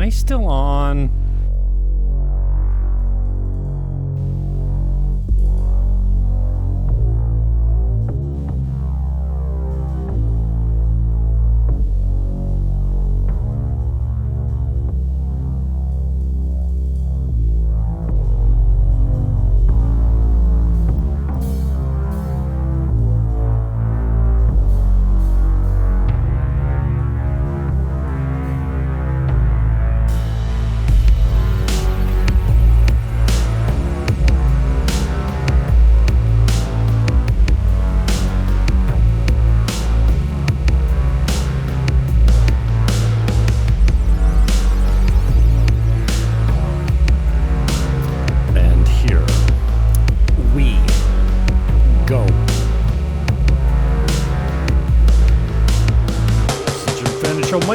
I still on?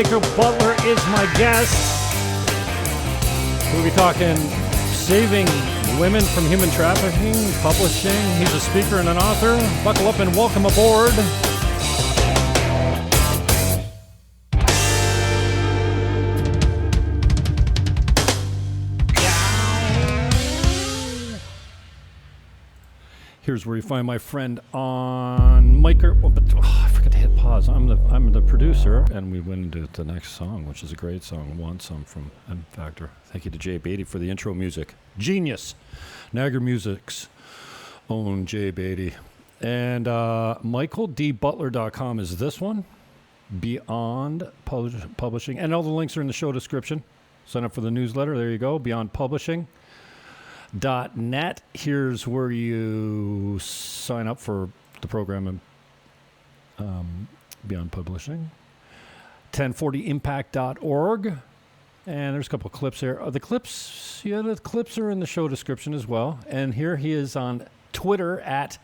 D Butler is my guest. We'll be talking saving women from human trafficking, publishing. He's a speaker and an author. Buckle up and welcome aboard. Here's where you find my friend on Micro. I forgot to hit pause. I'm the producer, and we went into the next song, which is a great song. Want Some from M Factor. Thank you to Jay Beatty for the intro music. Genius. Niagara Music's own Jay Beatty. And MichaelDButler.com is this one. Beyond Publishing. And all the links are in the show description. Sign up for the newsletter. There you go. Beyond Publishing. .net. Here's where you sign up for the program and Beyond Publishing. 1040impact.org. And there's a couple of clips here. The clips are in the show description as well. And here he is on Twitter at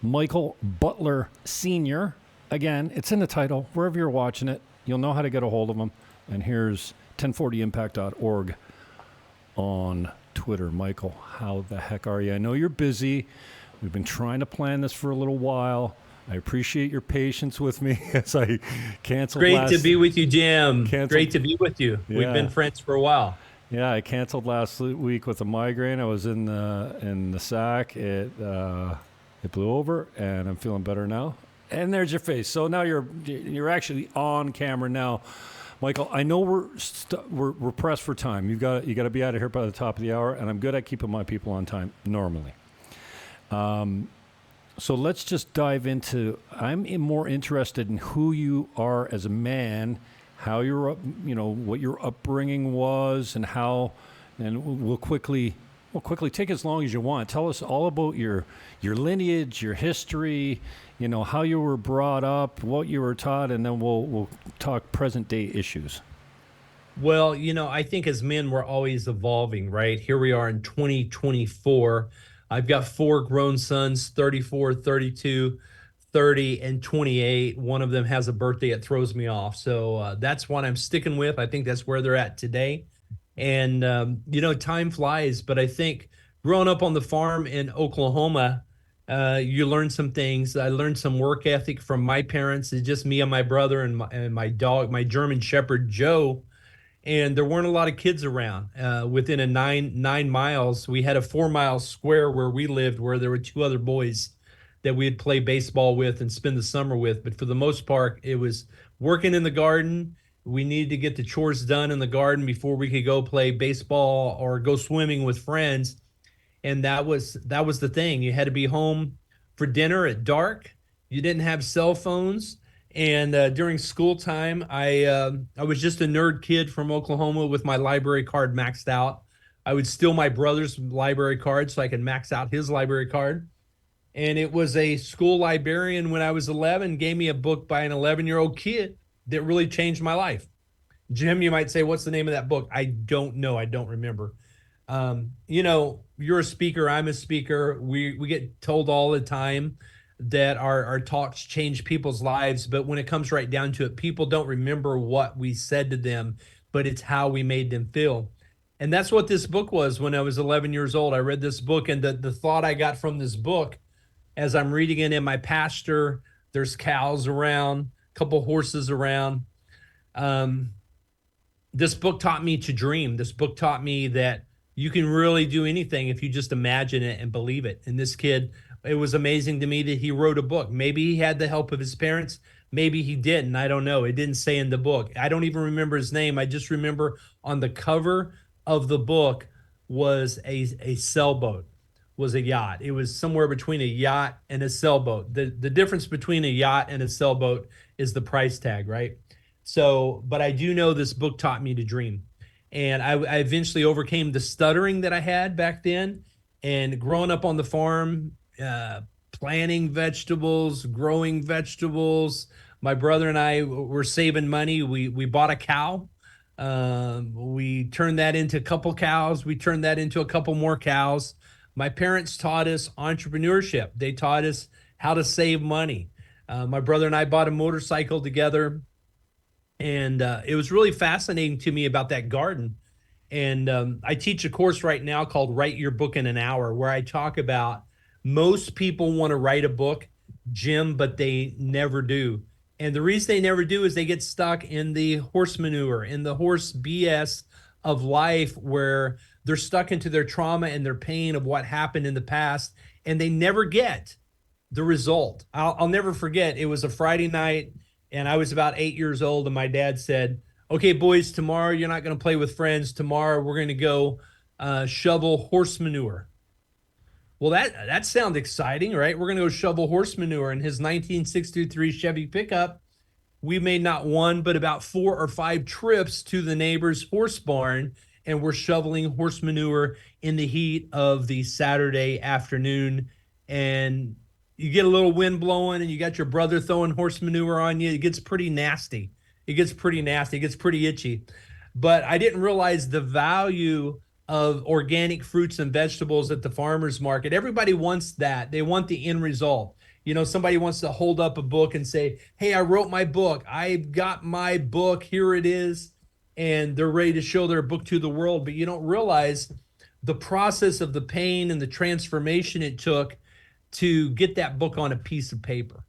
Michael Butler Sr. Again, it's in the title. Wherever you're watching it, you'll know how to get a hold of him. And here's 1040impact.org on Twitter. Michael, how the heck are you? I know you're busy. We've been trying to plan this for a little while. I appreciate your patience with me as I canceled Great to be with you, Jim. Great to be with you. Yeah. We've been friends for a while. Yeah, I canceled last week with a migraine. I was in the sack. It blew over, and I'm feeling better now. And there's your face. So now you're actually on camera now. Michael, I know we're pressed for time. You got to be out of here by the top of the hour, and I'm good at keeping my people on time normally. So let's just dive into. I'm more interested in who you are as a man, how what your upbringing was, and how. And we'll quickly take as long as you want. Tell us all about your lineage, your history. How you were brought up, what you were taught, and then we'll talk present day issues. Well, I think as men, we're always evolving, right? Here we are in 2024. I've got 4 grown sons, 34, 32, 30, and 28. One of them has a birthday that throws me off. So that's what I'm sticking with. I think that's where they're at today. And, time flies. But I think growing up on the farm in Oklahoma, you learn some things. I learned some work ethic from my parents. It's just me and my brother and my dog, my German Shepherd, Joe. And there weren't a lot of kids around. Within a nine miles, we had a 4-mile square where we lived, where there were 2 other boys that we'd play baseball with and spend the summer with. But for the most part, it was working in the garden. We needed to get the chores done in the garden before we could go play baseball or go swimming with friends. And that was the thing. You had to be home for dinner at dark. You didn't have cell phones. And during school time, I was just a nerd kid from Oklahoma with my library card maxed out. I would steal my brother's library card so I could max out his library card. And it was a school librarian when I was 11 gave me a book by an 11-year-old kid that really changed my life. Jim, you might say, what's the name of that book? I don't know. I don't remember. You're a speaker. I'm a speaker. We get told all the time that our talks change people's lives. But when it comes right down to it, people don't remember what we said to them, but it's how we made them feel. And that's what this book was when I was 11 years old. I read this book, and the thought I got from this book as I'm reading it in my pasture, there's cows around, a couple horses around. this book taught me to dream. This book taught me that you can really do anything if you just imagine it and believe it. And this kid, it was amazing to me that he wrote a book. Maybe he had the help of his parents. Maybe he didn't. I don't know. It didn't say in the book. I don't even remember his name. I just remember on the cover of the book was a sailboat, was a yacht. It was somewhere between a yacht and a sailboat. The difference between a yacht and a sailboat is the price tag, right? So, but I do know this book taught me to dream. And I eventually overcame the stuttering that I had back then. And growing up on the farm, planting vegetables, growing vegetables, my brother and I were saving money. We bought a cow. We turned that into a couple cows. We turned that into a couple more cows. My parents taught us entrepreneurship. They taught us how to save money. My brother and I bought a motorcycle together. And it was really fascinating to me about that garden. And I teach a course right now called Write Your Book in an Hour, where I talk about most people want to write a book, Jim, but they never do. And the reason they never do is they get stuck in the horse manure, in the horse BS of life, where they're stuck into their trauma and their pain of what happened in the past, and they never get the result. I'll never forget. It was a Friday night, and I was about 8 years old, and my dad said, "Okay, boys, tomorrow you're not going to play with friends. Tomorrow we're going to go shovel horse manure." Well, that sounds exciting, right? We're going to go shovel horse manure. In his 1963 Chevy pickup, we made not one, but about 4 or 5 trips to the neighbor's horse barn, and we're shoveling horse manure in the heat of the Saturday afternoon. And you get a little wind blowing, and you got your brother throwing horse manure on you. It gets pretty nasty. It gets pretty nasty. It gets pretty itchy. But I didn't realize the value of organic fruits and vegetables at the farmer's market. Everybody wants that. They want the end result. You know, somebody wants to hold up a book and say, "Hey, I wrote my book. I've got my book. Here it is." And they're ready to show their book to the world. But you don't realize the process of the pain and the transformation it took to get that book on a piece of paper.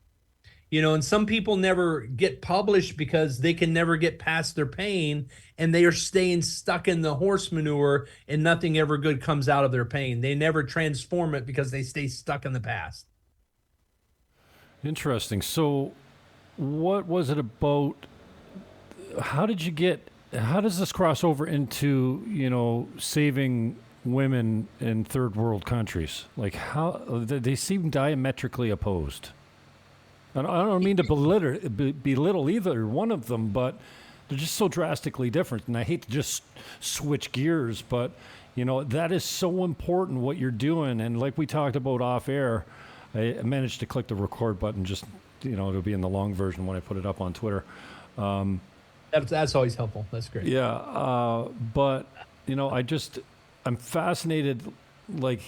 You know, and some people never get published because they can never get past their pain, and they are staying stuck in the horse manure, and nothing ever good comes out of their pain. They never transform it because they stay stuck in the past. Interesting. So, what was it about? How does this cross over into, saving women in third world countries? Like, how they seem diametrically opposed. And I don't mean to belittle either one of them, but they're just so drastically different. And I hate to just switch gears, but that is so important what you're doing. And like we talked about off air, I managed to click the record button. Just it'll be in the long version when I put it up on Twitter. That's always helpful. That's great. Yeah, but I'm fascinated. Like,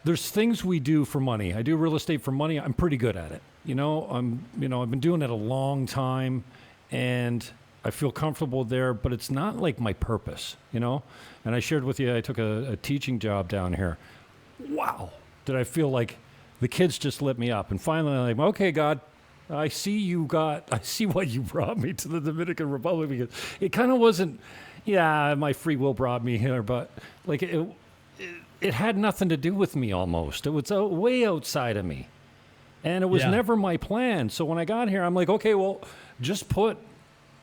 there's things we do for money. I do real estate for money. I'm pretty good at it. I've been doing it a long time, and I feel comfortable there, but it's not like my purpose, And I shared with you, I took a teaching job down here. Wow. Did I feel like the kids just lit me up. And finally, I'm like, okay, God, I see what you brought me to the Dominican Republic, because it kind of wasn't, my free will brought me here, but like it had nothing to do with me almost. It was way outside of me. And it was never my plan. So when I got here, I'm like, okay, well, just put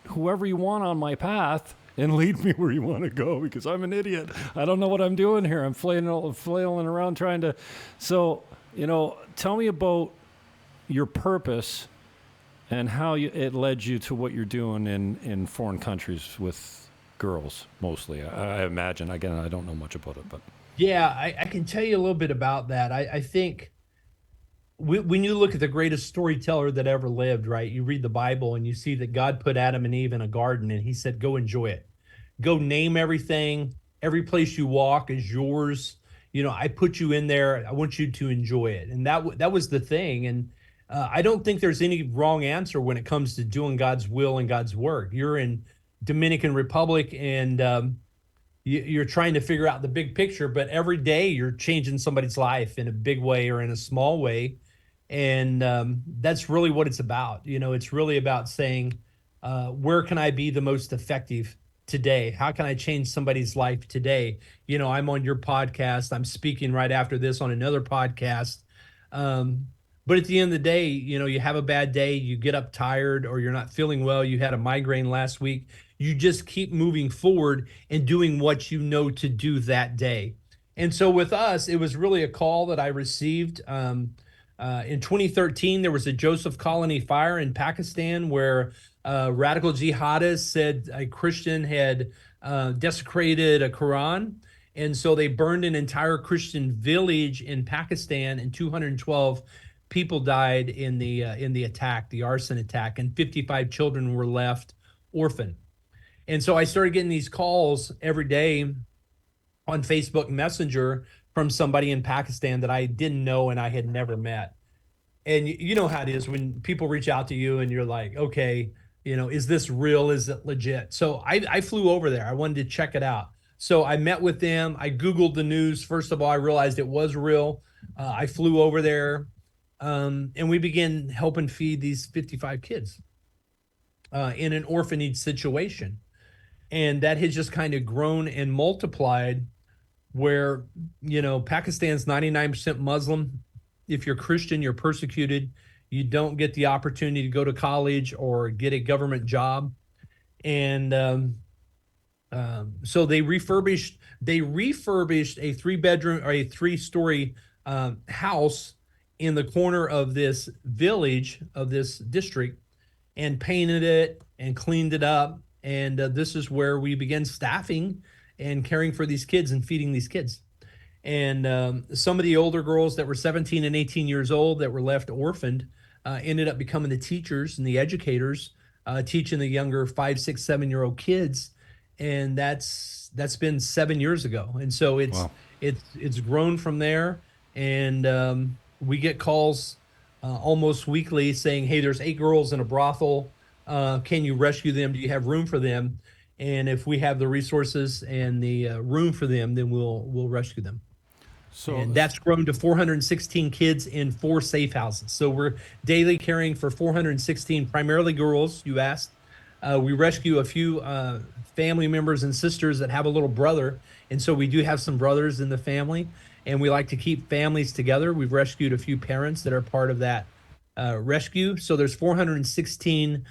whoever you want on my path and lead me where you want to go, because I'm an idiot. I don't know what I'm doing here. I'm flailing around trying to. So, tell me about your purpose and how it led you to what you're doing in foreign countries with girls, mostly. I imagine. Again, I don't know much about it, but. Yeah, I can tell you a little bit about that. I think when you look at the greatest storyteller that ever lived, right? You read the Bible and you see that God put Adam and Eve in a garden, and he said, go enjoy it. Go name everything. Every place you walk is yours. I put you in there. I want you to enjoy it. And that was the thing. And I don't think there's any wrong answer when it comes to doing God's will and God's work. You're in Dominican Republic, and you're trying to figure out the big picture, but every day you're changing somebody's life in a big way or in a small way. And that's really what it's about. It's really about saying, where can I be the most effective today? How can I change somebody's life today? I'm on your podcast. I'm speaking right after this on another podcast. Um, but at the end of the day, you have a bad day, you get up tired, or you're not feeling well, you had a migraine last week. You just keep moving forward and doing what you know to do that day. And so with us, it was really a call that I received. In 2013, there was a Joseph Colony fire in Pakistan where radical jihadists said a Christian had desecrated a Quran. And so they burned an entire Christian village in Pakistan, and 212 people died in the attack, the arson attack, and 55 children were left orphaned. And so I started getting these calls every day on Facebook Messenger from somebody in Pakistan that I didn't know and I had never met. And you know how it is when people reach out to you and you're like, okay, is this real? Is it legit? So I flew over there. I wanted to check it out. So I met with them. I Googled the news. First of all, I realized it was real. I flew over there, and we began helping feed these 55 kids in an orphanage situation. And that has just kind of grown and multiplied where, Pakistan's 99% Muslim. If you're Christian, you're persecuted. You don't get the opportunity to go to college or get a government job. And so they refurbished a 3-bedroom or a 3-story house in the corner of this village, of this district, and painted it and cleaned it up. And this is where we began staffing and caring for these kids and feeding these kids. And some of the older girls that were 17 and 18 years old that were left orphaned ended up becoming the teachers and the educators, teaching the younger 5, 6, 7-year-old kids. And that's been 7 years ago. And so Wow. it's grown from there. And we get calls almost weekly saying, hey, there's 8 girls in a brothel. Can you rescue them? Do you have room for them? And if we have the resources and the room for them, then we'll rescue them. So And that's grown to 416 kids in 4 safe houses. So we're daily caring for 416, primarily girls, you asked. We rescue a few family members and sisters that have a little brother. And so we do have some brothers in the family, and we like to keep families together. We've rescued a few parents that are part of that rescue. So there's 416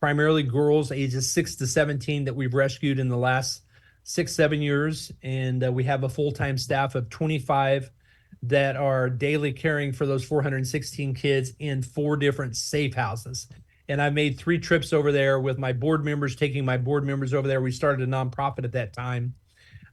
primarily girls ages 6 to 17 that we've rescued in the last 6-7 years. And we have a full-time staff of 25 that are daily caring for those 416 kids in 4 different safe houses. And I made 3 trips over there with my board members, taking my board members over there. We started a nonprofit at that time.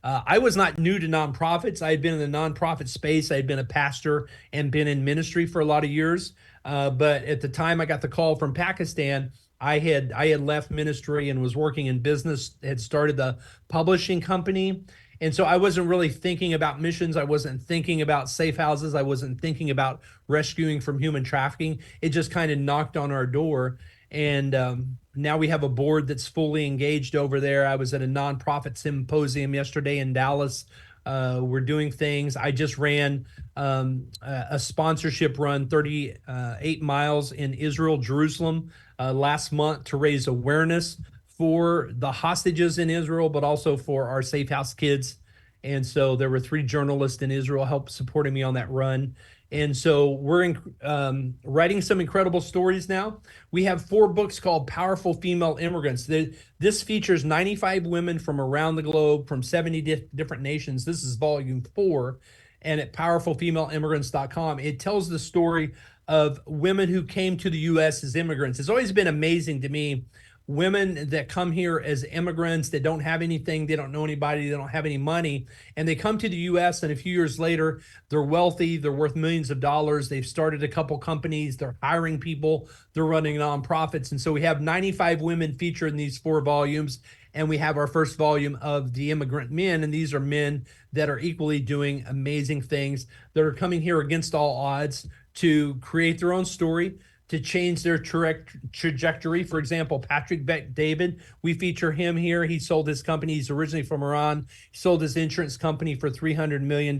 I was not new to nonprofits. I had been in the nonprofit space. I had been a pastor and been in ministry for a lot of years. But at the time I got the call from Pakistan, I had left ministry and was working in business, had started the publishing company. And so I wasn't really thinking about missions. I wasn't thinking about safe houses. I wasn't thinking about rescuing from human trafficking. It just kind of knocked on our door. And now we have a board that's fully engaged over there. I was at a nonprofit symposium yesterday in Dallas. We're doing things. I just ran a sponsorship run, 38 miles in Israel, Jerusalem, last month to raise awareness for the hostages in Israel, but also for our safe house kids. And so there were 3 journalists in Israel help supporting me on that run. And so we're writing some incredible stories now. We have 4 books called Powerful Female Immigrants. This features 95 women from around the globe, from 70 different nations. This is volume 4. And at powerfulfemaleimmigrants.com, it tells the story of women who came to the U.S. as immigrants. It's always been amazing to me, women that come here as immigrants that don't have anything, they don't know anybody, they don't have any money, and they come to the U.S. and a few years later, they're wealthy, they're worth millions of dollars, they've started a couple companies, they're hiring people, they're running nonprofits. And so we have 95 women featured in these 4 volumes, and we have our first volume of The Immigrant Men, and these are men that are equally doing amazing things, that are coming here against all odds to create their own story, to change their trajectory. For example, Patrick Bet-David, we feature him here. He sold his company. He's originally from Iran. He sold his insurance company for $300 million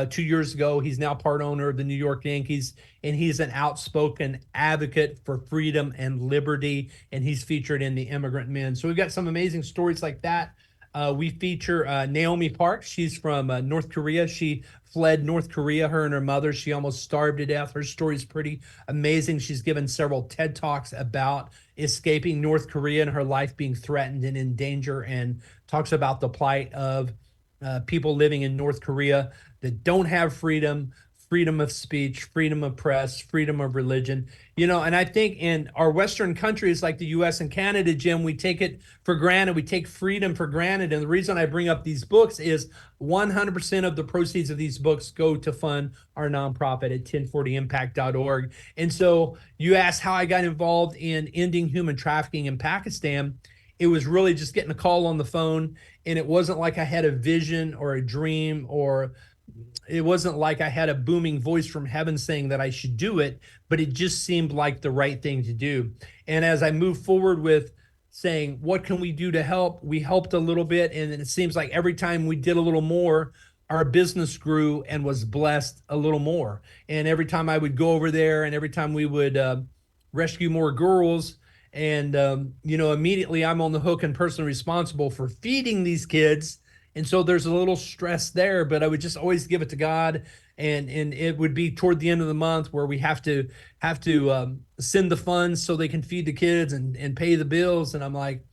2 years ago. He's now part owner of the New York Yankees, and he's an outspoken advocate for freedom and liberty, and he's featured in The Immigrant Men. So we've got some amazing stories like that. We feature Naomi Park. She's from North Korea. She fled North Korea, her and her mother. She almost starved to death. Her story is pretty amazing. She's given several TED Talks about escaping North Korea and her life being threatened and in danger, and talks about the plight of people living in North Korea that don't have freedom of speech, freedom of press, freedom of religion. And I think in our Western countries like the US and Canada, Jim, we take it for granted. We take freedom for granted. And the reason I bring up these books is 100% of the proceeds of these books go to fund our nonprofit at 1040impact.org. And so you asked how I got involved in ending human trafficking in Pakistan. It was really just getting a call on the phone. And it wasn't like I had a vision or a dream, or it wasn't like I had a booming voice from heaven saying that I should do it, but it just seemed like the right thing to do. And as I moved forward with saying, what can we do to help? We helped a little bit. And it seems like every time we did a little more, our business grew and was blessed a little more. And every time I would go over there, and every time we would rescue more girls, and immediately I'm on the hook and personally responsible for feeding these kids. And so there's a little stress there, but I would just always give it to God. And it would be toward the end of the month where we have to send the funds so they can feed the kids and pay the bills. And I'm like,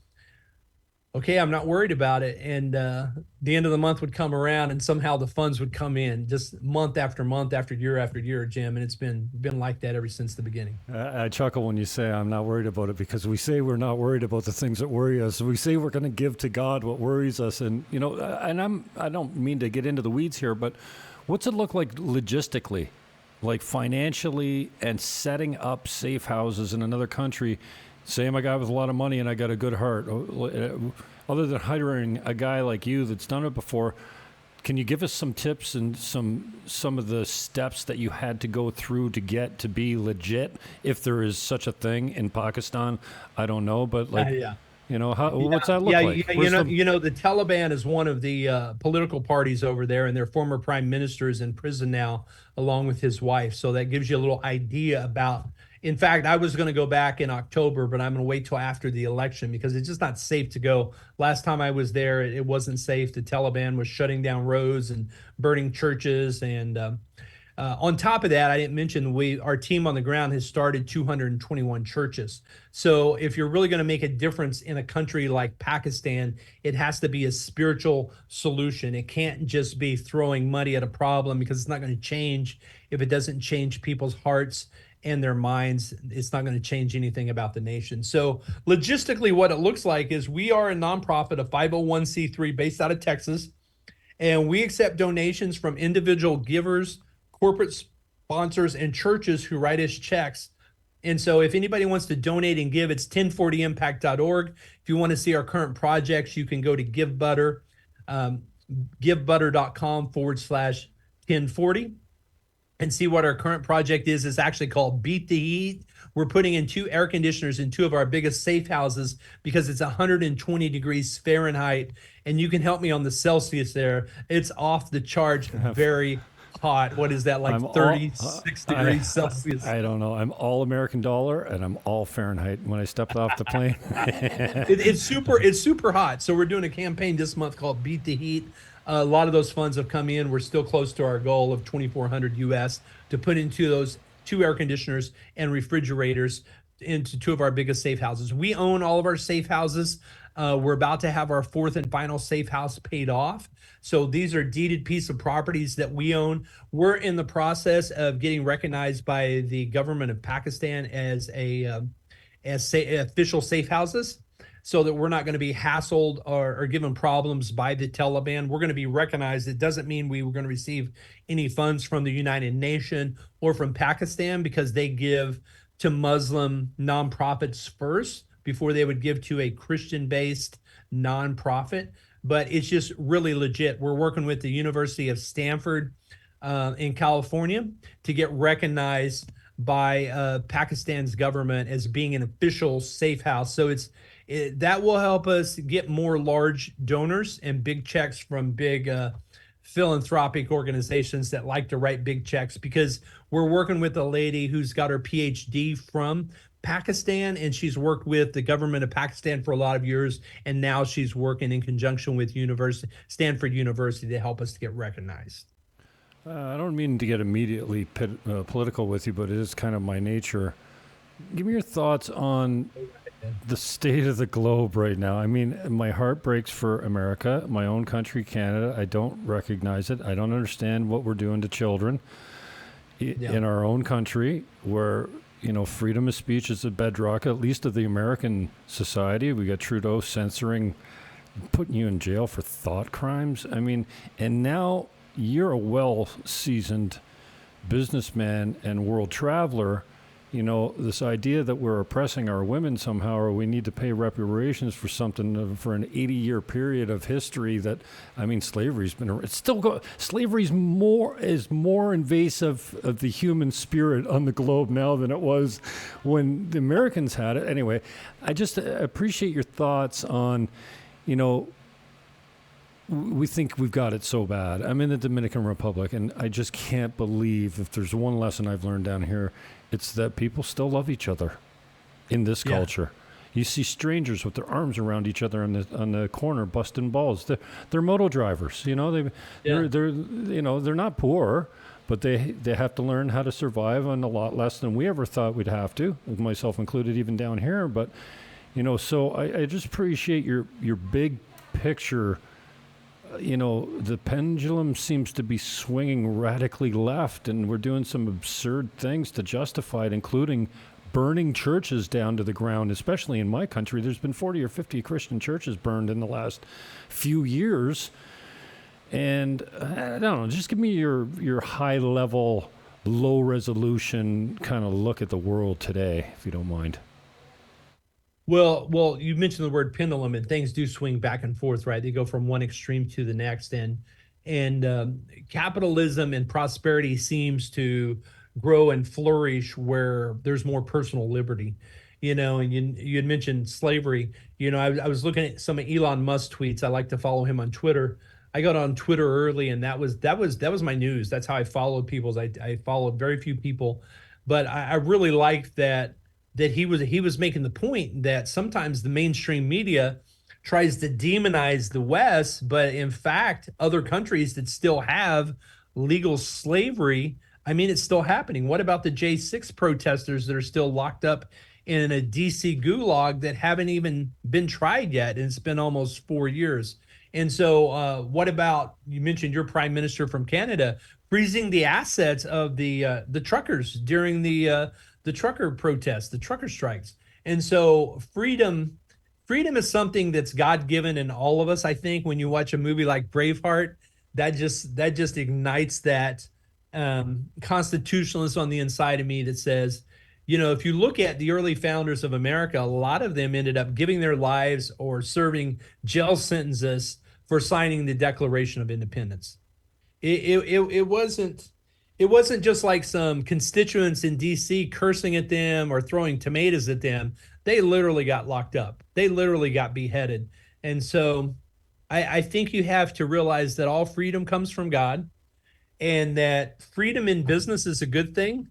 okay, I'm not worried about it. And the end of the month would come around, and somehow the funds would come in just month after month after year, Jim. And it's been like that ever since the beginning. I chuckle when you say I'm not worried about it, because we say we're not worried about the things that worry us. We say we're going to give to God what worries us. And, I don't mean to get into the weeds here, but what's it look like logistically, like financially, and setting up safe houses in another country? Say I'm a guy with a lot of money and I got a good heart. Other than hiring a guy like you that's done it before, can you give us some tips and some of the steps that you had to go through to get to be legit, if there is such a thing in Pakistan? I don't know, but Yeah. What's that look like? The Taliban is one of the political parties over there, and their former prime minister is in prison now, along with his wife. So that gives you a little idea about. In fact, I was going to go back in October, but I'm going to wait till after the election, because it's just not safe to go. Last time I was there, it wasn't safe. The Taliban was shutting down roads and burning churches. And on top of that, I didn't mention our team on the ground has started 221 churches. So if you're really going to make a difference in a country like Pakistan, it has to be a spiritual solution. It can't just be throwing money at a problem, because it's not going to change. If it doesn't change people's hearts and their minds, it's not going to change anything about the nation. So logistically, what it looks like is we are a nonprofit, a 501c3 based out of Texas, and we accept donations from individual givers, corporate sponsors, and churches who write us checks. And so if anybody wants to donate and give, it's 1040impact.org. If you want to see our current projects, you can go to Give Butter, givebutter.com/1040. and see what our current project is. It's actually called Beat the Heat. We're putting in 2 air conditioners in 2 of our biggest safe houses, because it's 120 degrees Fahrenheit. And you can help me on the Celsius there. It's off the charts, very hot. What is that, like 36 degrees Celsius? I don't know. I'm all American dollar and I'm all Fahrenheit when I stepped off the plane. It's super hot. So we're doing a campaign this month called Beat the Heat. A lot of those funds have come in. We're still close to our goal of 2,400 US to put into those 2 air conditioners and refrigerators into 2 of our biggest safe houses. We own all of our safe houses. We're about to have our 4th and final safe house paid off. So these are deeded piece of properties that we own. We're in the process of getting recognized by the government of Pakistan as official safe houses, so that we're not going to be hassled or given problems by the Taliban. We're going to be recognized. It doesn't mean we were going to receive any funds from the United Nations or from Pakistan, because they give to Muslim nonprofits first before they would give to a Christian-based nonprofit. But it's just really legit. We're working with the University of Stanford in California to get recognized by Pakistan's government as being an official safe house. So that will help us get more large donors and big checks from big philanthropic organizations that like to write big checks, because we're working with a lady who's got her PhD from Pakistan, and she's worked with the government of Pakistan for a lot of years, and now she's working in conjunction with Stanford University to help us to get recognized. I don't mean to get immediately political with you, but it is kind of my nature. Give me your thoughts on the state of the globe right now. I mean, my heart breaks for America, my own country, Canada. I don't recognize it. I don't understand what we're doing to children in our own country, where freedom of speech is the bedrock, at least of the American society. We got Trudeau censoring, putting you in jail for thought crimes. I mean, and now you're a well-seasoned businessman and world traveler. This idea that we're oppressing our women somehow, or we need to pay reparations for something for an 80-year period of history that, I mean, slavery's been, it's still slavery's is more invasive of the human spirit on the globe now than it was when the Americans had it. Anyway, I just appreciate your thoughts on, we think we've got it so bad. I'm in the Dominican Republic, and I just can't believe, if there's one lesson I've learned down here, it's that people still love each other in this culture. You see strangers with their arms around each other on the corner, busting balls. They're moto drivers. They're not poor, but they have to learn how to survive on a lot less than we ever thought we'd have to, myself included, even down here. But so I just appreciate your big picture. The pendulum seems to be swinging radically left, and we're doing some absurd things to justify it, including burning churches down to the ground, especially in my country. There's been 40 or 50 Christian churches burned in the last few years. And I don't know, just give me your high-level, low-resolution kind of look at the world today, if you don't mind. Well, you mentioned the word pendulum, and things do swing back and forth, right? They go from one extreme to the next, and capitalism and prosperity seems to grow and flourish where there's more personal liberty, And you had mentioned slavery. I was looking at some of Elon Musk tweets. I like to follow him on Twitter. I got on Twitter early, and that was my news. That's how I followed people. I followed very few people, but I really liked that he was making the point that sometimes the mainstream media tries to demonize the West, but in fact, other countries that still have legal slavery, I mean, it's still happening. What about the J6 protesters that are still locked up in a DC gulag that haven't even been tried yet? And it's been almost 4 years. And so what about, you mentioned your prime minister from Canada, freezing the assets of the truckers during the trucker protests, the trucker strikes. And so freedom is something that's God-given in all of us. I think when you watch a movie like Braveheart, that just ignites that constitutionalist on the inside of me that says, if you look at the early founders of America, a lot of them ended up giving their lives or serving jail sentences for signing the Declaration of Independence. It wasn't just like some constituents in DC cursing at them or throwing tomatoes at them. They literally got locked up. They literally got beheaded. And so I think you have to realize that all freedom comes from God, and that freedom in business is a good thing.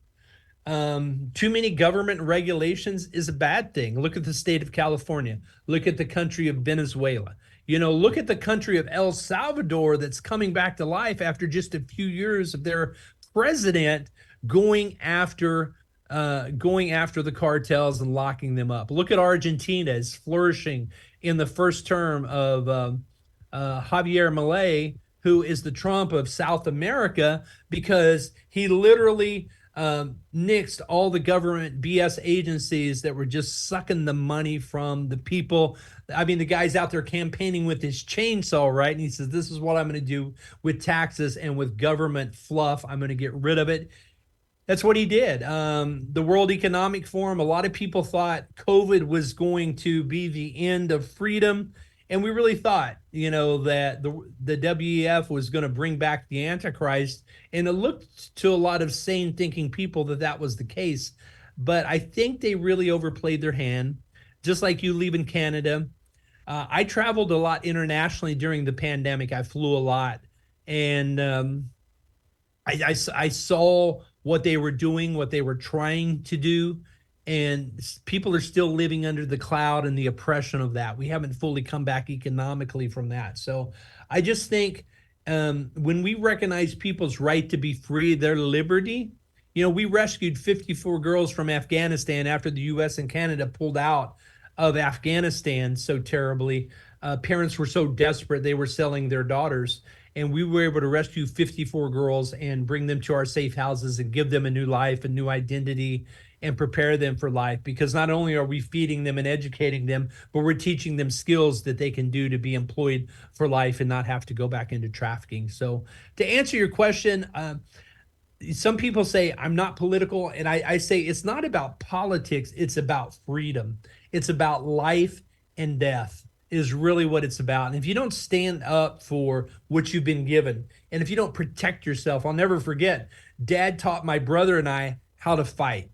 Too many government regulations is a bad thing. Look at the state of California. Look at the country of Venezuela. Look at the country of El Salvador that's coming back to life after just a few years of their president going after the cartels and locking them up. Look at Argentina is flourishing in the first term of Javier Milei, who is the Trump of South America, because he literally nixed all the government BS agencies that were just sucking the money from the people. I mean, the guy's out there campaigning with his chainsaw, right? And he says, this is what I'm going to do with taxes and with government fluff. I'm going to get rid of it. That's what he did. The World Economic Forum, a lot of people thought COVID was going to be the end of freedom. And we really thought, that the WEF was going to bring back the Antichrist. And it looked to a lot of sane thinking people that was the case. But I think they really overplayed their hand, just like you leaving Canada. I traveled a lot internationally during the pandemic. I flew a lot. And I saw what they were doing, what they were trying to do, and people are still living under the cloud and the oppression of that. We haven't fully come back economically from that. So I just think when we recognize people's right to be free, their liberty, we rescued 54 girls from Afghanistan after the U.S. and Canada pulled out of Afghanistan so terribly. Parents were so desperate, they were selling their daughters. And we were able to rescue 54 girls and bring them to our safe houses and give them a new life, a new identity, and prepare them for life. Because not only are we feeding them and educating them, but we're teaching them skills that they can do to be employed for life and not have to go back into trafficking. So to answer your question, some people say I'm not political, and I say it's not about politics, it's about freedom. It's about life and death is really what it's about. And if you don't stand up for what you've been given, and if you don't protect yourself, I'll never forget, Dad taught my brother and I how to fight.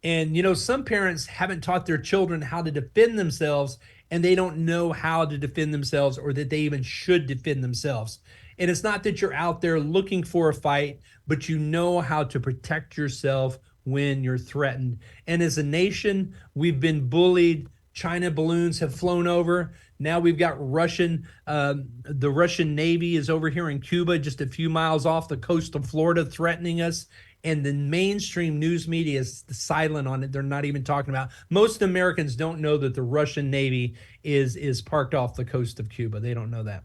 And some parents haven't taught their children how to defend themselves, and they don't know how to defend themselves or that they even should defend themselves. And it's not that you're out there looking for a fight, but you know how to protect yourself when you're threatened. And as a nation, we've been bullied. China balloons have flown over. Now we've got the Russian Navy is over here in Cuba, just a few miles off the coast of Florida, threatening us. And the mainstream news media is silent on it. They're not even talking about. Most Americans don't know that the Russian Navy is parked off the coast of Cuba. They don't know that.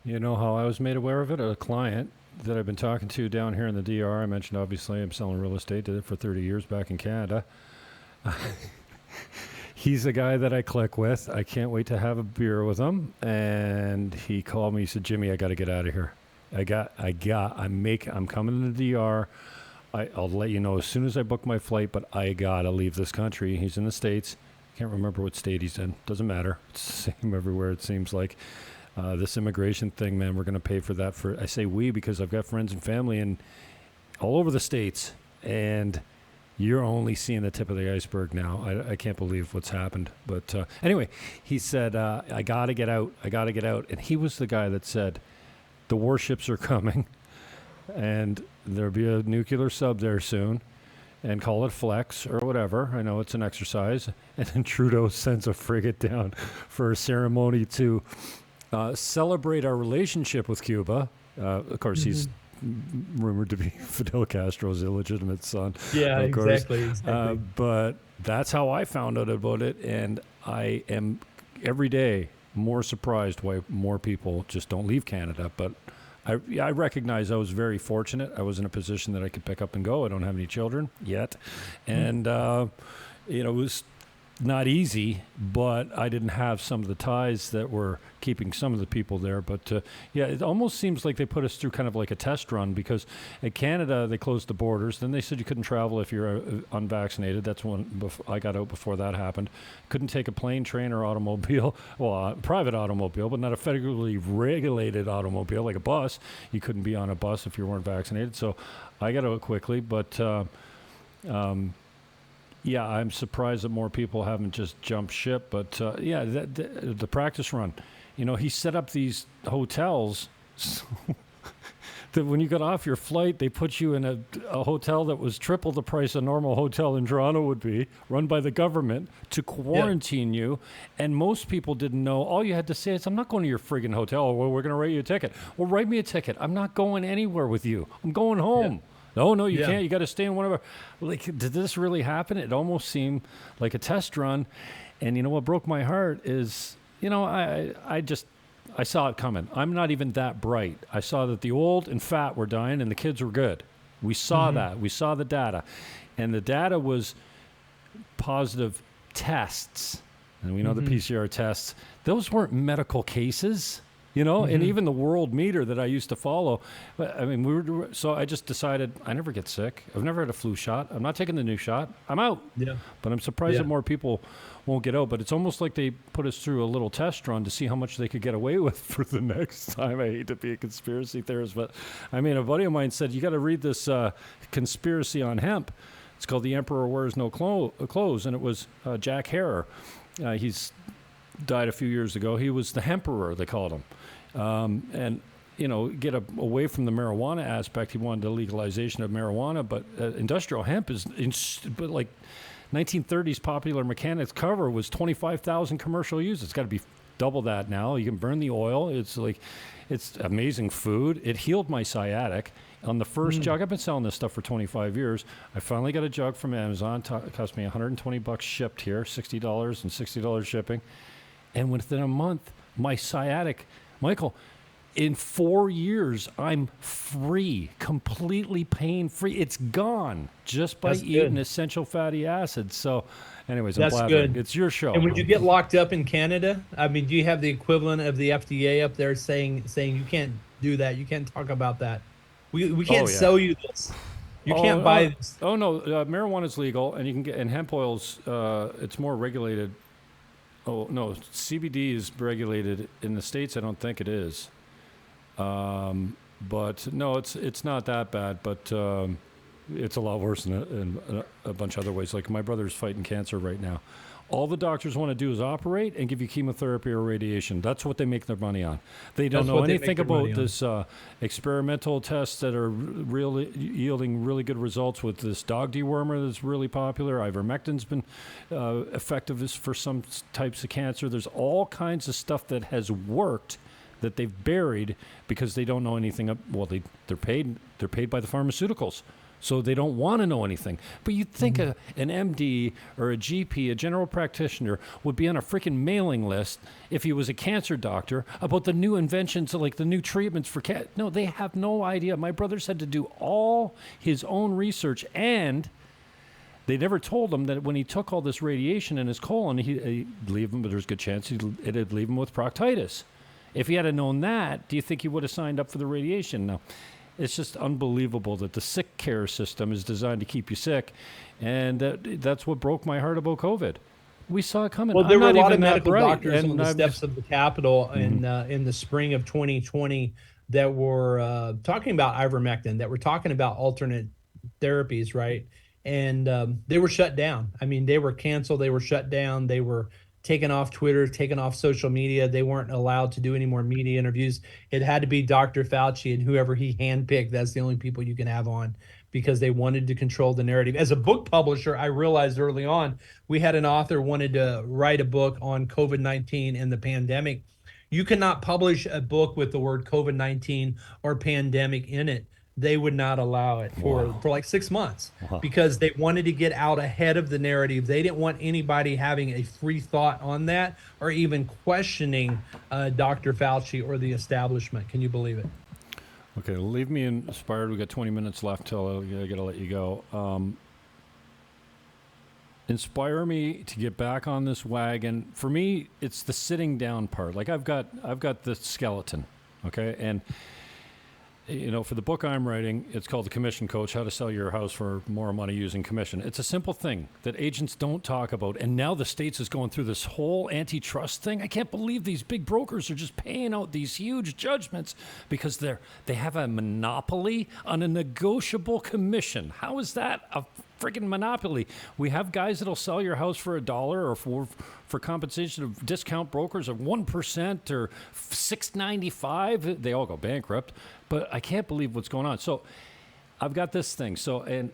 You know how I was made aware of it? A client that I've been talking to down here in the DR. I mentioned, obviously, I'm selling real estate. Did it for 30 years back in Canada. He's a guy that I click with. I can't wait to have a beer with him. And he called me. He said, Jimmy, I got to get out of here. I'm coming to the DR. I'll let you know as soon as I book my flight, but I got to leave this country. He's in the States. Can't remember what state he's in. Doesn't matter. It's the same everywhere, it seems like. This immigration thing, man, we're going to pay for that. I say we because I've got friends and family in all over the States, and you're only seeing the tip of the iceberg now. I can't believe what's happened. But anyway, he said, I got to get out. I got to get out. And he was the guy that said, the warships are coming, and there'll be a nuclear sub there soon, and call it flex or whatever. I know it's an exercise. And then Trudeau sends a frigate down for a ceremony to celebrate our relationship with Cuba. Of course, he's rumored to be Fidel Castro's illegitimate son. Yeah, of course. exactly. But that's how I found out about it, and I am every day more surprised why more people just don't leave Canada. But I recognize I was very fortunate. I was in a position that I could pick up and go. I don't have any children yet, and it was not easy, but I didn't have some of the ties that were keeping some of the people there. But it almost seems like they put us through kind of like a test run, because at Canada they closed the borders. Then they said you couldn't travel if you're unvaccinated. That's when I got out before that happened. Couldn't take a plane, train, or automobile. Well, a private automobile, but not a federally regulated automobile like a bus. You couldn't be on a bus if you weren't vaccinated. So I got out quickly, but yeah, I'm surprised that more people haven't just jumped ship. But the practice run, he set up these hotels so that when you got off your flight, they put you in a hotel that was triple the price a normal hotel in Toronto would be, run by the government, to quarantine you. And most people didn't know. All you had to say is, I'm not going to your friggin' hotel. Well, we're going to write you a ticket. Well, write me a ticket. I'm not going anywhere with you. I'm going home. Yeah. No, you can't. You got to stay in one of our. Like, did this really happen? It almost seemed like a test run. And what broke my heart is, I saw it coming. I'm not even that bright. I saw that the old and fat were dying and the kids were good. We saw that. We saw the data. And the data was positive tests. And we know the PCR tests. Those weren't medical cases. You know, and even the world meter that I used to follow, I mean, so I just decided I never get sick. I've never had a flu shot. I'm not taking the new shot. I'm out. Yeah. But I'm surprised Yeah. that more people won't get out. But it's almost like they put us through a little test run to see how much they could get away with for the next time. I hate to be a conspiracy theorist, but I mean, a buddy of mine said, you got to read this conspiracy on hemp. It's called The Emperor Wears No Clothes, and it was Jack Herer. He's died a few years ago. He was the hemperor, they called him. And, you know, get away from the marijuana aspect. He wanted the legalization of marijuana, but industrial hemp is, but like 1930s Popular Mechanics cover was 25,000 commercial use. It's got to be double that now. You can burn the oil. It's like, it's amazing food. It healed my sciatic. On the first jug, I've been selling this stuff for 25 years. I finally got a jug from Amazon. It cost me $120 shipped here, $60 and $60 shipping. And within a month, my sciatic, Michael, in 4 years, I'm free, completely pain-free. It's gone just by eating essential fatty acids. So, anyways, I'm blabbering. It's your show. And would you get locked up in Canada? I mean, do you have the equivalent of the FDA up there saying you can't do that? You can't talk about that. We can't sell you this. You can't buy this. Oh no, marijuana is legal, and you can get, and hemp oils. It's more regulated. Oh no, CBD is regulated in the States. I don't think it is. But no, it's not that bad. But it's a lot worse in a bunch of other ways. Like my brother's fighting cancer right now. All the doctors want to do is operate and give you chemotherapy or radiation. That's what they make their money on. They don't know anything about this experimental tests that are really yielding really good results with this dog dewormer that's really popular. Ivermectin's been effective for some types of cancer. There's all kinds of stuff that has worked that they've buried because they don't know anything. Well, they're paid by the pharmaceuticals. So they don't want to know anything. But you'd think an MD or a GP, a general practitioner, would be on a freaking mailing list if he was a cancer doctor about the new inventions, like the new treatments for cancer. No, they have no idea. My brother's had to do all his own research, and they never told him that when he took all this radiation in his colon, he'd leave him, but there's a good chance it'd leave him with proctitis. If he had known that, do you think he would have signed up for the radiation? No. It's just unbelievable that the sick care system is designed to keep you sick, and that's what broke my heart about COVID. We saw it coming. Well, there were a lot of medical doctors on the steps of the Capitol in the spring of 2020 that were talking about ivermectin, that were talking about alternate therapies, right? And they were shut down. I mean, they were canceled. They were shut down. They were taken off Twitter, taken off social media. They weren't allowed to do any more media interviews. It had to be Dr. Fauci and whoever he handpicked. That's the only people you can have on, because they wanted to control the narrative. As a book publisher, I realized early on, we had an author wanted to write a book on COVID-19 and the pandemic. You cannot publish a book with the word COVID-19 or pandemic in it. They would not allow it for like 6 months because they wanted to get out ahead of the narrative. They didn't want anybody having a free thought on that or even questioning Dr. Fauci or the establishment. Can you believe it? Okay, leave me inspired. We got 20 minutes left till I got to let you go. Inspire me to get back on this wagon. For me, it's the sitting down part. Like I've got the skeleton, okay, and you know, for the book I'm writing, it's called The Commission Coach, How to Sell Your House for More Money Using Commission. It's a simple thing that agents don't talk about. And now the states is going through this whole antitrust thing. I can't believe these big brokers are just paying out these huge judgments because they have a monopoly on a negotiable commission. How is that a freaking monopoly? We have guys that'll sell your house for $1 or for compensation of discount brokers of 1% or $6.95. They all go bankrupt. But I can't believe what's going on. So I've got this thing. And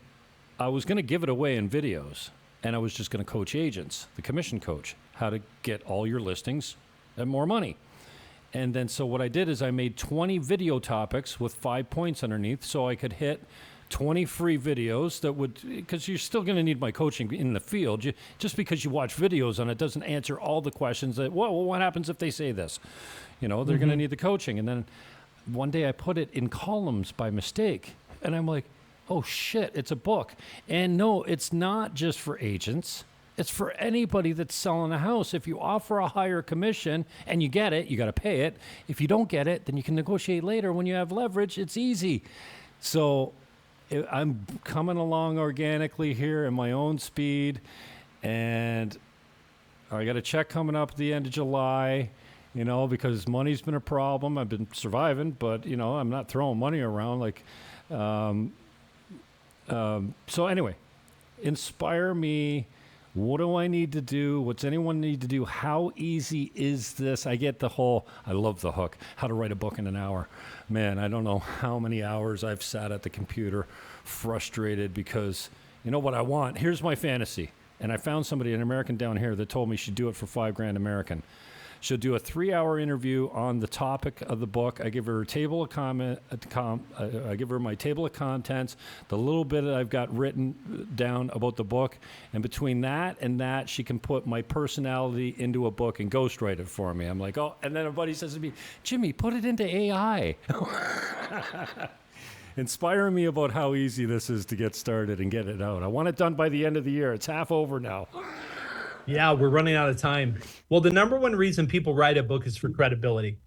I was going to give it away in videos, and I was just going to coach agents, the commission coach, how to get all your listings at more money. And then so what I did is I made 20 video topics with 5 points underneath so I could hit 20 free videos that would, because you're still going to need my coaching in the field. Just because you watch videos on it doesn't answer all the questions that, well, what happens if they say this? You know, they're going to need the coaching. And then one day I put it in columns by mistake. And I'm like, oh shit, it's a book. And no, it's not just for agents. It's for anybody that's selling a house. If you offer a higher commission and you get it, you got to pay it. If you don't get it, then you can negotiate later when you have leverage. It's easy. So I'm coming along organically here in my own speed, and I got a check coming up at the end of July, because money's been a problem. I've been surviving, but, I'm not throwing money around like, so anyway, inspire me. What do I need to do? What's anyone need to do? How easy is this? I get I love the hook, how to write a book in an hour. Man, I don't know how many hours I've sat at the computer frustrated because you know what I want? Here's my fantasy. And I found somebody, an American down here, that told me she'd do it for $5,000 American. She'll do a 3-hour interview on the topic of the book. I give her a table of I give her my table of contents, the little bit that I've got written down about the book, and between that and that, she can put my personality into a book and ghostwrite it for me. I'm like, oh, and then a buddy says to me, Jimmy, put it into AI. Inspiring me about how easy this is to get started and get it out. I want it done by the end of the year. It's half over now. Yeah, we're running out of time. Well, the number one reason people write a book is for credibility.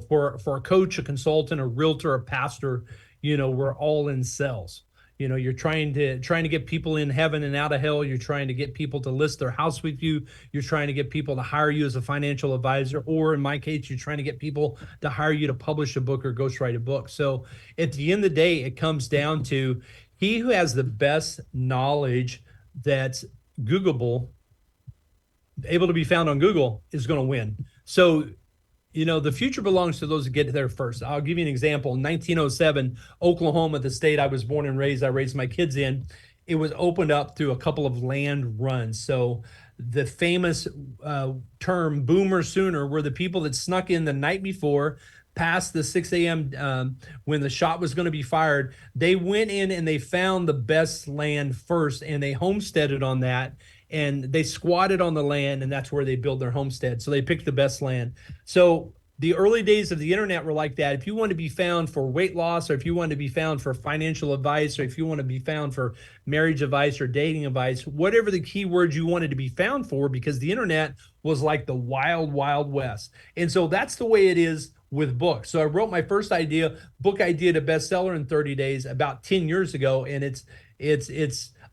For a coach, a consultant, a realtor, a pastor, we're all in sales. You're trying to get people in heaven and out of hell. You're trying to get people to list their house with you. You're trying to get people to hire you as a financial advisor, or in my case, you're trying to get people to hire you to publish a book or ghostwrite a book. So at the end of the day, it comes down to he who has the best knowledge that's Googleable, able to be found on Google, is going to win. So, the future belongs to those who get there first. I'll give you an example. In 1907, Oklahoma, the state I was born and raised, I raised my kids in, it was opened up through a couple of land runs. So the famous term boomer sooner were the people that snuck in the night before, past the 6 a.m. When the shot was going to be fired. They went in and they found the best land first, and they homesteaded on that. And they squatted on the land, and that's where they build their homestead. So they picked the best land. So the early days of the internet were like that. If you want to be found for weight loss, or if you want to be found for financial advice, or if you want to be found for marriage advice or dating advice, whatever the keywords you wanted to be found for, because the internet was like the wild, wild west. And so that's the way it is with books. So I wrote my first book idea to bestseller in 30 days about 10 years ago. And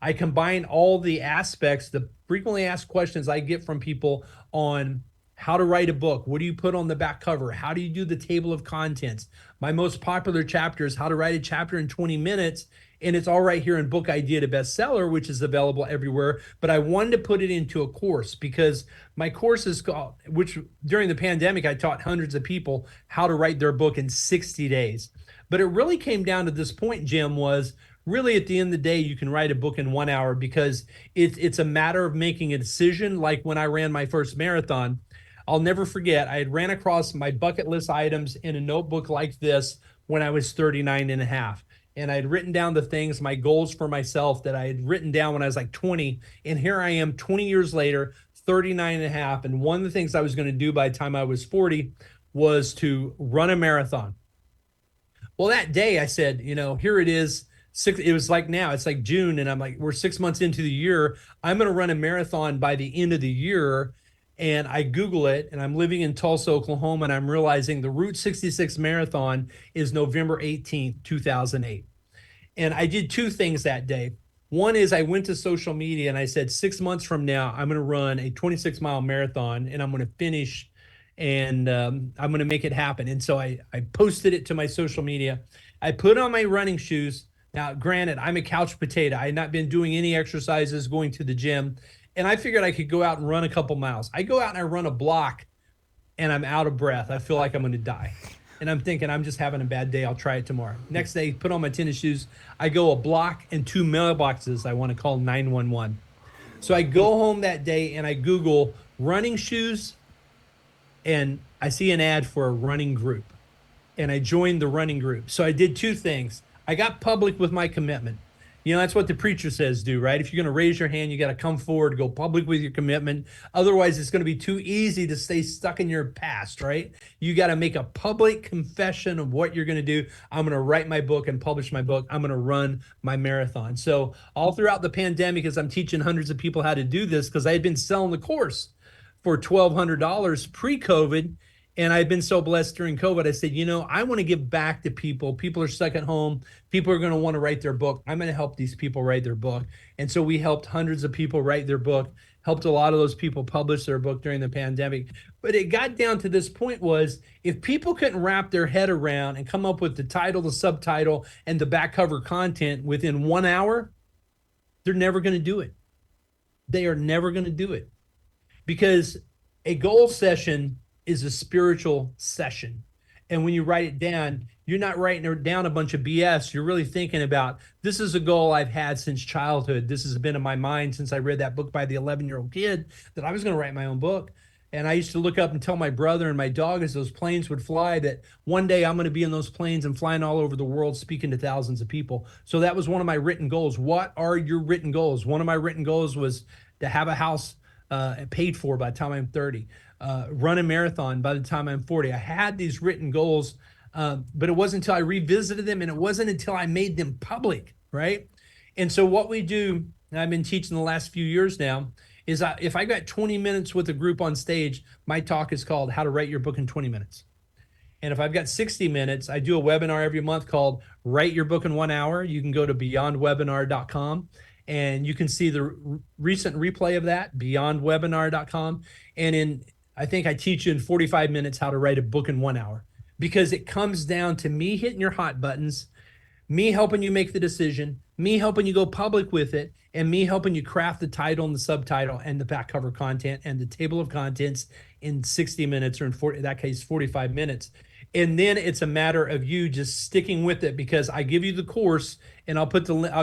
I combine all the aspects, the frequently asked questions I get from people on how to write a book. What do you put on the back cover? How do you do the table of contents? My most popular chapter is how to write a chapter in 20 minutes. And it's all right here in Book Idea to Bestseller, which is available everywhere. But I wanted to put it into a course, because my course is called, which during the pandemic, I taught hundreds of people how to write their book in 60 days. But it really came down to this point, Jim, was really at the end of the day, you can write a book in 1 hour, because it's a matter of making a decision. Like when I ran my first marathon, I'll never forget, I had ran across my bucket list items in a notebook like this when I was 39 and a half. And I had written down the things, my goals for myself that I had written down when I was like 20. And here I am 20 years later, 39 and a half. And one of the things I was going to do by the time I was 40 was to run a marathon. Well, that day I said, here it is. It was like now, it's like June, and I'm like, we're 6 months into the year. I'm going to run a marathon by the end of the year. And I Google it, and I'm living in Tulsa, Oklahoma, and I'm realizing the Route 66 marathon is November 18th, 2008. And I did two things that day. One is I went to social media and I said, 6 months from now, I'm going to run a 26-mile marathon, and I'm going to finish, and I'm going to make it happen. And so I posted it to my social media. I put on my running shoes. Now, granted, I'm a couch potato. I had not been doing any exercises, going to the gym, and I figured I could go out and run a couple miles. I go out and I run a block, and I'm out of breath. I feel like I'm going to die. And I'm thinking, I'm just having a bad day. I'll try it tomorrow. Next day, put on my tennis shoes. I go a block and 2 mailboxes I want to call 911. So I go home that day and I Google running shoes, and I see an ad for a running group. And I joined the running group. So I did two things. I got public with my commitment. That's what the preacher says do, right? If you're going to raise your hand, you got to come forward, go public with your commitment. Otherwise, it's going to be too easy to stay stuck in your past, right? You got to make a public confession of what you're going to do. I'm going to write my book and publish my book. I'm going to run my marathon. So all throughout the pandemic, as I'm teaching hundreds of people how to do this, because I had been selling the course for $1,200 pre-COVID. And I've been so blessed during COVID. I said, I want to give back to people. People are stuck at home. People are going to want to write their book. I'm going to help these people write their book. And so we helped hundreds of people write their book, helped a lot of those people publish their book during the pandemic. But it got down to this point was if people couldn't wrap their head around and come up with the title, the subtitle, and the back cover content within 1 hour, they're never going to do it. They are never going to do it because a goal session is a spiritual session. And when you write it down, you're not writing down a bunch of BS. You're really thinking about, this is a goal I've had since childhood. This has been in my mind since I read that book by the 11-year-old kid that I was going to write my own book. And I used to look up and tell my brother and my dog as those planes would fly that one day I'm going to be in those planes and flying all over the world, speaking to thousands of people. So that was one of my written goals. What are your written goals? One of my written goals was to have a house paid for by the time I'm 30. Run a marathon by the time I'm 40. I had these written goals, but it wasn't until I revisited them, and it wasn't until I made them public, right? And so what we do, and I've been teaching the last few years now, is if I got 20 minutes with a group on stage, my talk is called How to Write Your Book in 20 Minutes. And if I've got 60 minutes, I do a webinar every month called Write Your Book in 1 Hour. You can go to beyondwebinar.com. And you can see the recent replay of that, beyondwebinar.com. And I think I teach you in 45 minutes how to write a book in 1 hour, because it comes down to me hitting your hot buttons, me helping you make the decision, me helping you go public with it, and me helping you craft the title and the subtitle and the back cover content and the table of contents in 60 minutes, or in that case, 45 minutes. And then it's a matter of you just sticking with it, because I give you the course, and I'll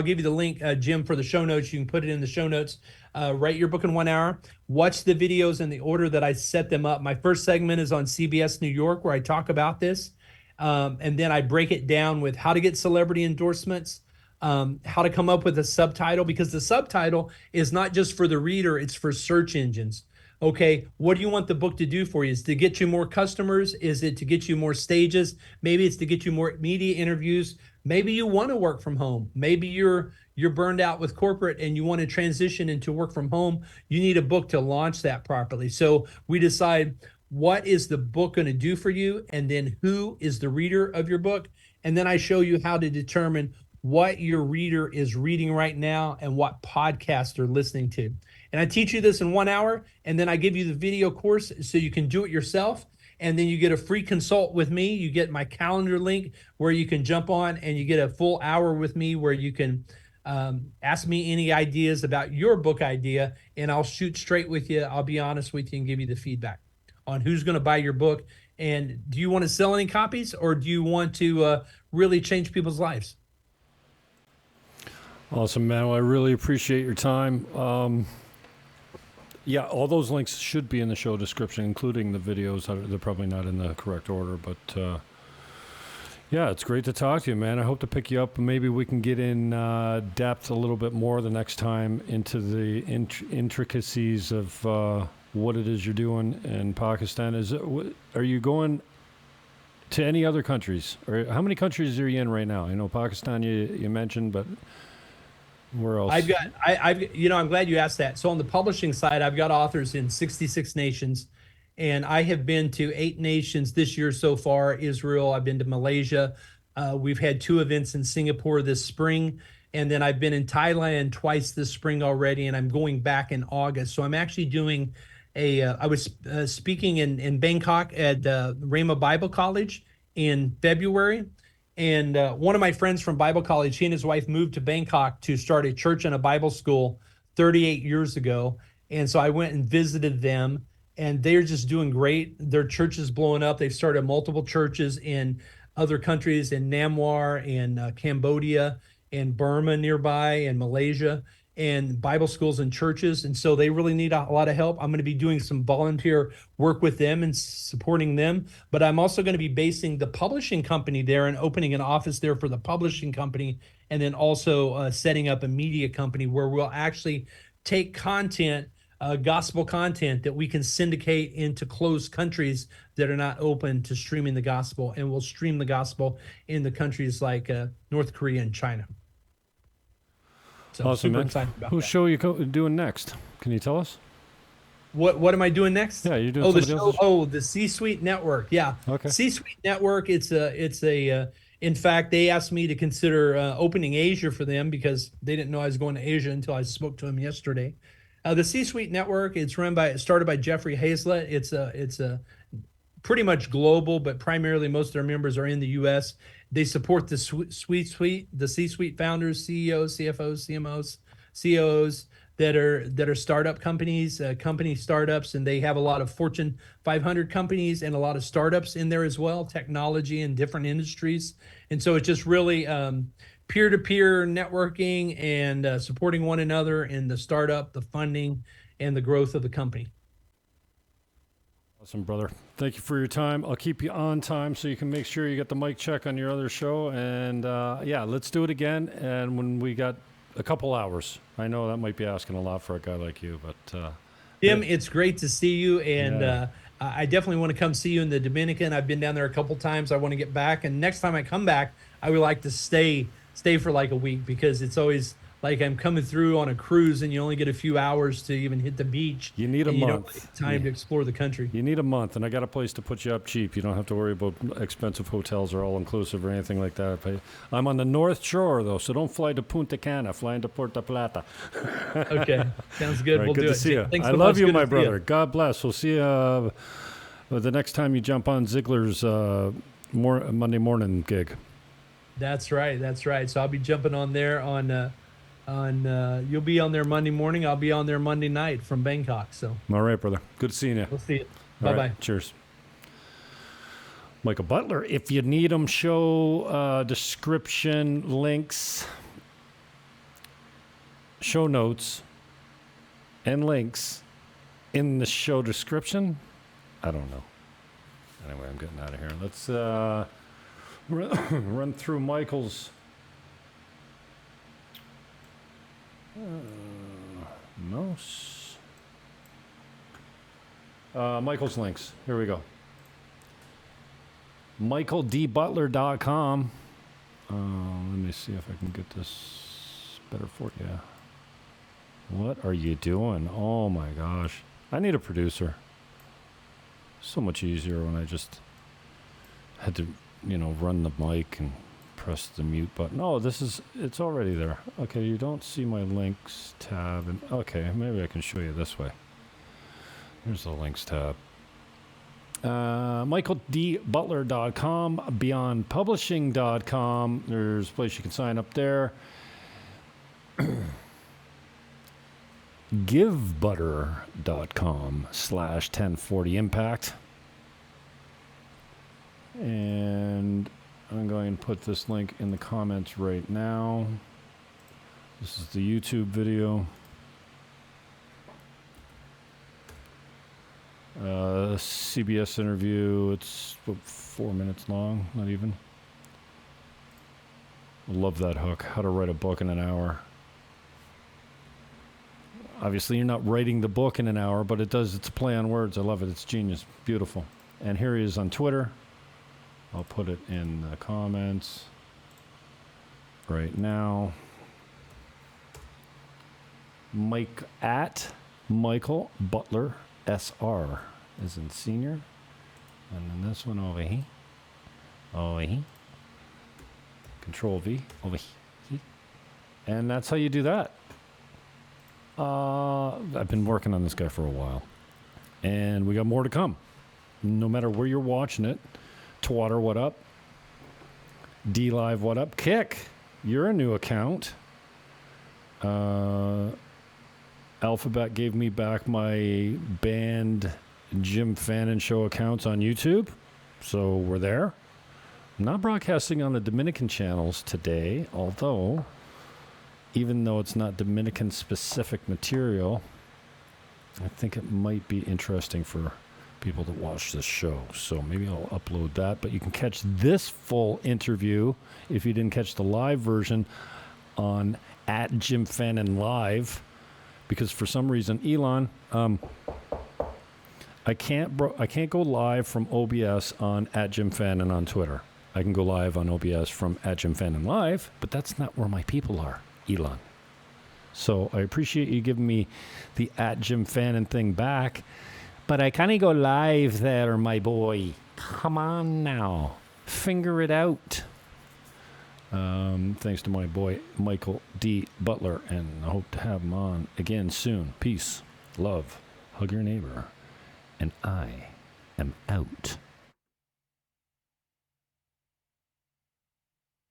give you the link, Jim, for the show notes. You can put it in the show notes. Write Your Book in 1 Hour. Watch the videos in the order that I set them up. My first segment is on CBS New York, where I talk about this. And then I break it down with how to get celebrity endorsements, how to come up with a subtitle, because the subtitle is not just for the reader, it's for search engines. Okay, what do you want the book to do for you? Is it to get you more customers? Is it to get you more stages? Maybe it's to get you more media interviews. Maybe you want to work from home. Maybe you're burned out with corporate and you want to transition into work from home. You need a book to launch that properly. So we decide, what is the book going to do for you? And then who is the reader of your book? And then I show you how to determine what your reader is reading right now and what podcast they're listening to. And I teach you this in 1 hour, and then I give you the video course so you can do it yourself. And then you get a free consult with me. You get my calendar link where you can jump on, and you get a full hour with me where you can ask me any ideas about your book idea, and I'll shoot straight with you. I'll be honest with you and give you the feedback on who's going to buy your book. And do you want to sell any copies, or do you want to really change people's lives? Awesome, man. Well, I really appreciate your time. Yeah, all those links should be in the show description, including the videos. They're probably not in the correct order, but yeah, it's great to talk to you, man. I hope to pick you up. Maybe we can get in depth a little bit more the next time into the intricacies of what it is you're doing in Pakistan. Are you going to any other countries? Or how many countries are you in right now? I know Pakistan you mentioned, but where else? I'm glad you asked that. So on the publishing side, I've got authors in 66 nations, and I have been to 8 nations this year so far. Israel, I've been to Malaysia. We've had 2 events in Singapore this spring, and then I've been in Thailand twice this spring already, and I'm going back in August. So I'm actually doing I was speaking in Bangkok at Rhema Bible College in February. And one of my friends from Bible college, he and his wife moved to Bangkok to start a church and a Bible school 38 years ago. And so I went and visited them, and they're just doing great. Their church is blowing up. They've started multiple churches in other countries, in Myanmar, in Cambodia, in Burma nearby, and Malaysia. and Bible schools and churches. And so they really need a lot of help. I'm going to be doing some volunteer work with them and supporting them. But I'm also going to be basing the publishing company there and opening an office there for the publishing company. And then also setting up a media company where we'll actually take content, gospel content that we can syndicate into closed countries that are not open to streaming the gospel. And we'll stream the gospel in the countries like North Korea and China. So awesome, super man. excited about Whose that. show are you doing next? Can you tell us? What am I doing next? Yeah, you're doing the somebody show. else's? Oh, the C-Suite Network. Yeah. Okay. C-Suite Network. It's a. In fact, they asked me to consider opening Asia for them because they didn't know I was going to Asia until I spoke to them yesterday. The C-Suite Network. It's started by Jeffrey Hazlett. It's a pretty much global, but primarily most of their members are in the U.S. They support the the C-suite founders, CEOs, CFOs, CMOs, COOs that are startup companies, company startups, and they have a lot of Fortune 500 companies and a lot of startups in there as well, technology and different industries. And so it's just really peer-to-peer networking and supporting one another in the startup, the funding, and the growth of the company. Awesome, brother. Thank you for your time. I'll keep you on time so you can make sure you get the mic check on your other show. And yeah, let's do it again. And when we got a couple hours, I know that might be asking a lot for a guy like you, but Tim, it's great to see you. And Yeah. I definitely want to come see you in the Dominican. I've been down there a couple times. I want to get back. And next time I come back, I would like to stay for like a week because it's always like I'm coming through on a cruise and you only get a few hours to even hit the beach. You need a and you month. don't get time to explore the country. You need a month, and I got a place to put you up cheap. You don't have to worry about expensive hotels or all-inclusive or anything like that. I'm on the North Shore, though, so don't fly to Punta Cana. Fly into Puerto Plata. Okay, sounds good. Right, We'll good do to it. see you. Thanks I so love much. you, Good my to see brother. God bless. We'll see you the next time you jump on Ziegler's Monday morning gig. That's right. That's right. So I'll be jumping on there on you'll be on there Monday morning. I'll be on there Monday night from Bangkok. So All right, brother. Good seeing you. we'll see you. All Bye-bye. right, cheers. Michael Butler. If you need them, show description, links, show notes, and links in the show description. I don't know. Anyway, I'm getting out of here. Let's run through Michael's. Michael's links. Here we go. MichaelDButler.com. Let me see if I can get this better for you. What are you doing? Oh my gosh. I need a producer. So much easier when I just had to, run the mic and press the mute button. Oh, it's already there. Okay, you don't see my links tab. And okay, maybe I can show you this way. Here's the links tab. MichaelDButler.com, BeyondPublishing.com. There's a place you can sign up there. GiveButter.com/1040impact. And I'm going to put this link in the comments right now. This is the YouTube video. CBS interview. It's 4 minutes long, not even. Love that hook. How to write a book in an hour. Obviously, you're not writing the book in an hour, but it's a play on words. I love it. It's genius. Beautiful. And here he is on Twitter. I'll put it in the comments right now. Michael Butler SR is in senior. And then this one over here. Control V over here. And that's how you do that. I've been working on this guy for a while. And we got more to come. No matter where you're watching it. Twatter, what up? D Live, what up? Kick, you're a new account. Alphabet gave me back my band Jim Fannin Show accounts on YouTube. So we're there. I'm not broadcasting on the Dominican channels today, although even though it's not Dominican specific material, I think it might be interesting for people to watch this show. So maybe I'll upload that. But you can catch this full interview if you didn't catch the live version on @JimFannon Live, because for some reason, Elon, I can't go live from OBS on @JimFannon on Twitter. I can go live on OBS from @JimFannon Live, but that's not where my people are, Elon. So I appreciate you giving me the @JimFannon thing back, but I can't go live there, my boy. Come on now. Finger it out. Thanks to my boy, Michael D. Butler, and I hope to have him on again soon. Peace, love, hug your neighbor, and I am out.